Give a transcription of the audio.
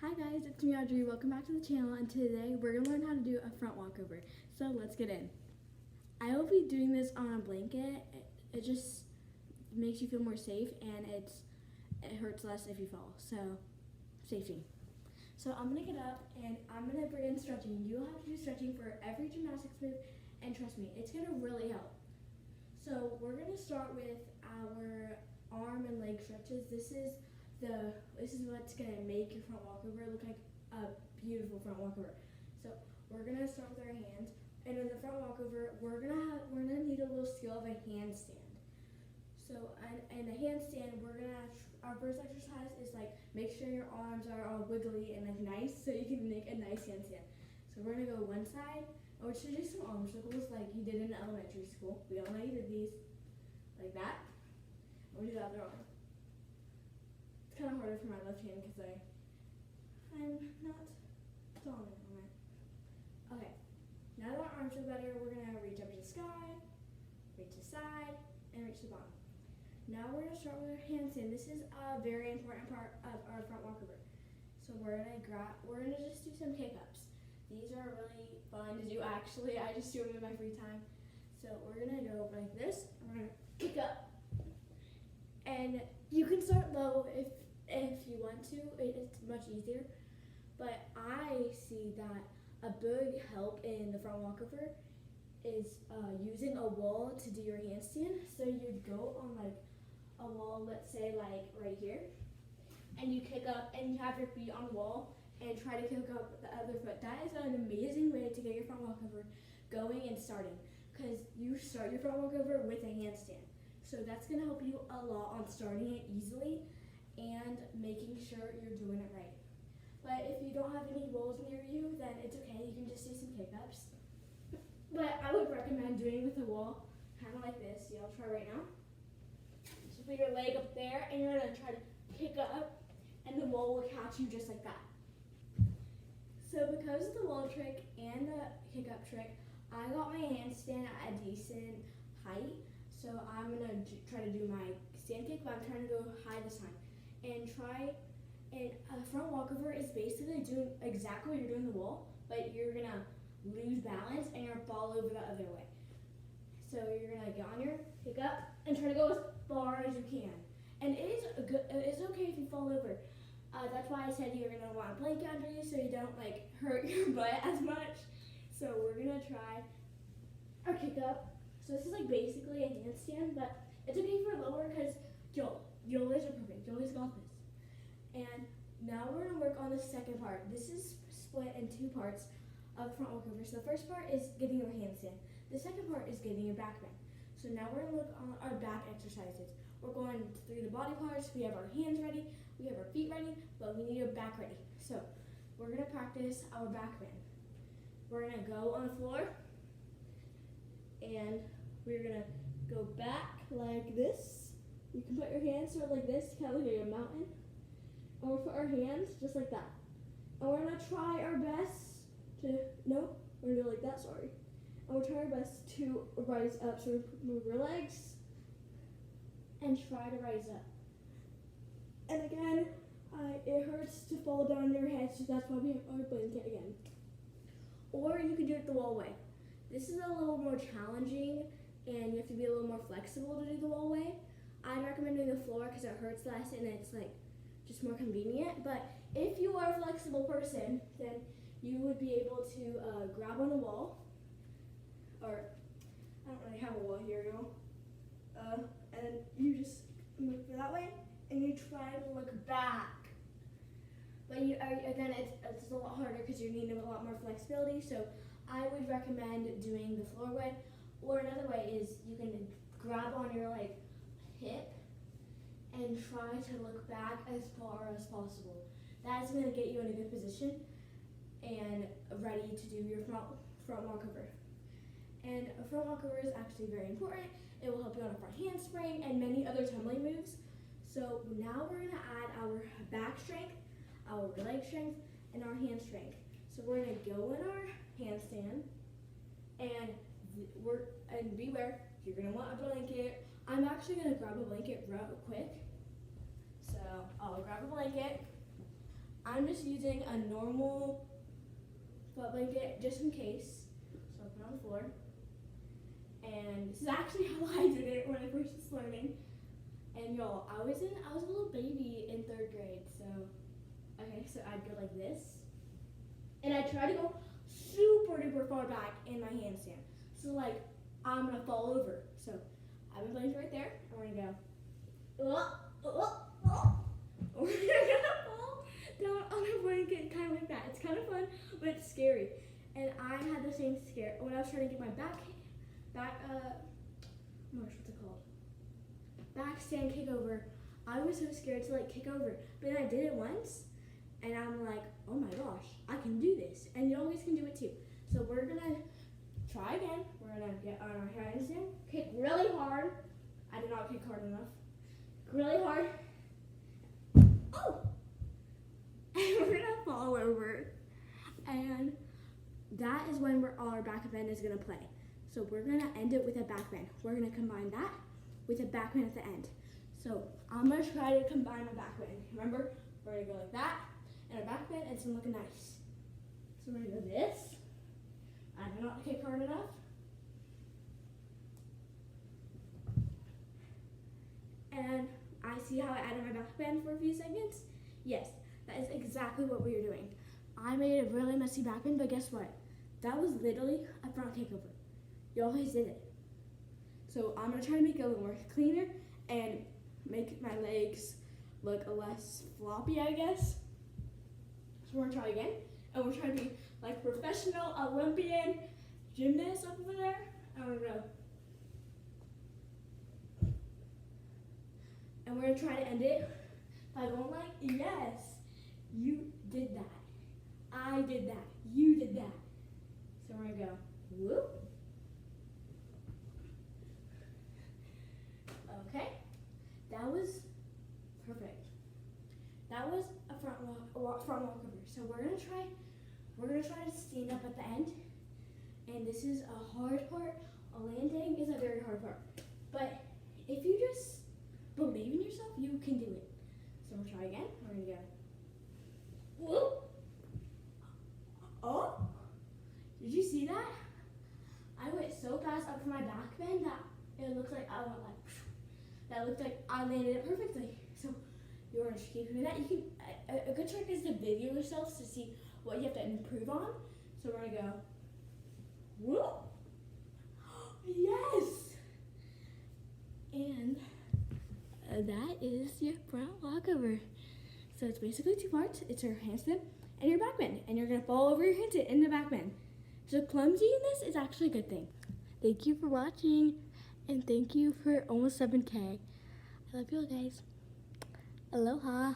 Hi guys, it's me Audrey. Welcome back to the channel, and today we're going to learn how to do a front walkover. So let's get in. I will be doing this on a blanket. It just makes you feel more safe, and it hurts less if you fall. So, safety. So I'm going to get up and I'm going to begin stretching. You'll have to do stretching for every gymnastics move, and trust me, it's going to really help. So we're going to start with our arm and leg stretches. This is what's gonna make your front walkover look like a beautiful front walkover. So we're gonna start with our hands, and in the front walkover, we're gonna need a little skill of a handstand. So in the handstand, our first exercise is like make sure your arms are all wiggly and like nice, so you can make a nice handstand. So we're gonna go one side, and we're gonna do some arm circles like you did in elementary school. We all know you did these, like that. We'll do the other arm. It's kind of harder for my left hand because I'm not dominant on it. Okay, now that our arms are better, we're going to reach up to the sky, reach the side, and reach the bottom. Now we're going to start with our handstand. This is a very important part of our front walkover. So we're going to just do some kick-ups. These are really fun to do actually. I just do them in my free time. So we're going to go like this, and we're going to kick up. And you can start low if you want to. It's much easier. But I see that a big help in the front walkover is using a wall to do your handstand. So you'd go on like a wall, let's say like right here, and you kick up and you have your feet on the wall and try to kick up the other foot. That is an amazing way to get your front walkover going and starting, because you start your front walkover with a handstand. So that's going to help you a lot on starting it easily and making sure you're doing it right. But if you don't have any walls near you, then it's okay. You can just do some kick-ups. But I would recommend doing with a wall, kind of like this. Yeah, I'll try right now. So put your leg up there, and you're going to try to kick up, and the wall will catch you just like that. So because of the wall trick and the kick-up trick, I got my handstand at a decent height. So I'm going to try to do my stand kick, but I'm trying to go high this time. And a front walkover is basically doing exactly what you're doing the wall, but you're going to lose balance and you're going to fall over the other way. So you're going to get on your kick up and try to go as far as you can. And it's okay if you fall over. That's why I said you're going to want a blanket under you so you don't like hurt your butt as much. So we're going to try our kick up. So this is like basically a handstand, but it's okay for lower because your legs are perfect. Your legs got this. And now we're going to work on the second part. This is split in two parts of front walkover. So the first part is getting your handstand. The second part is getting your back bend. So now we're going to look on our back exercises. We're going through the body parts. We have our hands ready. We have our feet ready, but we need our back ready. So we're going to practice our back bend. We're going to go on the floor. And we're going to go back like this. You can put your hands sort of like this, kind of like a mountain. And we'll put our hands just like that. And we're going to try our best to, no, we're going to do it like that, sorry. And we'll try our best to rise up. So move your legs and try to rise up. And again, it hurts to fall down on your head, so that's why we have our blanket again. Or you can do it the wall way. This is a little more challenging, and you have to be a little more flexible to do the wall way. I recommend doing the floor because it hurts less and it's like just more convenient. But if you are a flexible person, then you would be able to grab on the wall, or I don't really have a wall here, you know. And then you just move that way, and you try to look back. But again, it's a lot harder because you're needing a lot more flexibility. So I would recommend doing the floor way, or another way is you can grab on your like hip and try to look back as far as possible. That's going to get you in a good position and ready to do your front walkover. And a front walkover is actually very important. It will help you on a front handspring and many other tumbling moves. So now we're going to add our back strength, our leg strength, and our hand strength. So we're going to go in our handstand, and beware, you're going to want a blanket. I'm actually going to grab a blanket real quick. So I'll grab a blanket. I'm just using a normal foot blanket just in case. So I'll put it on the floor. And this is actually how I did it when I first was learning. And y'all, I was a little baby in 3rd grade, so okay, so I'd go like this. And I try to go super duper far back in my handstand. So like I'm gonna fall over. So I have my blanket right there, and we're gonna go. We're gonna fall down on a blanket kind of like that. It's kind of fun, but it's scary. And I had the same scare when I was trying to get my back what's it called? Backstand kick over. I was so scared to like kick over, but then I did it once, and I'm like, oh my gosh, I can do this, and you always can do it too. So we're gonna try again. We're gonna get on our handstand, kick really hard. I did not kick hard enough. Really hard. Oh! And we're gonna fall over, and that is when our back bend is gonna play. So we're gonna end it with a back bend. We're gonna combine that with a back bend at the end. So I'm gonna try to combine a back bend. Remember, we're gonna go like that and a back bend, and it's gonna look nice. So we're gonna go this. I did not kick hard enough. And I see how I added my back bend for a few seconds. Yes, that is exactly what we were doing. I made a really messy back bend, but guess what? That was literally a front kickover. You always did it. So I'm gonna try to make it a little more cleaner and make my legs look less floppy, I guess. So we're gonna try again, and we're trying to be like professional Olympian gymnasts up over there. And we're gonna try to end it by going like, yes, you did that. I did that. You did that. So we're gonna go, whoop. Okay, that was perfect. That was a front walkover. So we're gonna try to stand up at the end. And this is a hard part. A landing is a very hard part. But if you just believe in yourself, you can do it. So we'll try again. We're gonna go, whoop. Oh, did you see that? I went so fast up for my back bend that it looks like I went like, that looked like I landed it perfectly. So you want to keep doing that. You can, a good trick is to video yourself to see what you have to improve on. So we're gonna go, whoop, yes. And that is your front walkover. So it's basically 2 parts. It's your handstand and your back bend. And you're gonna fall over your handstand in the back bend. So clumsy in this is actually a good thing. Thank you for watching, and thank you for almost 7K. I love you all, guys. Aloha.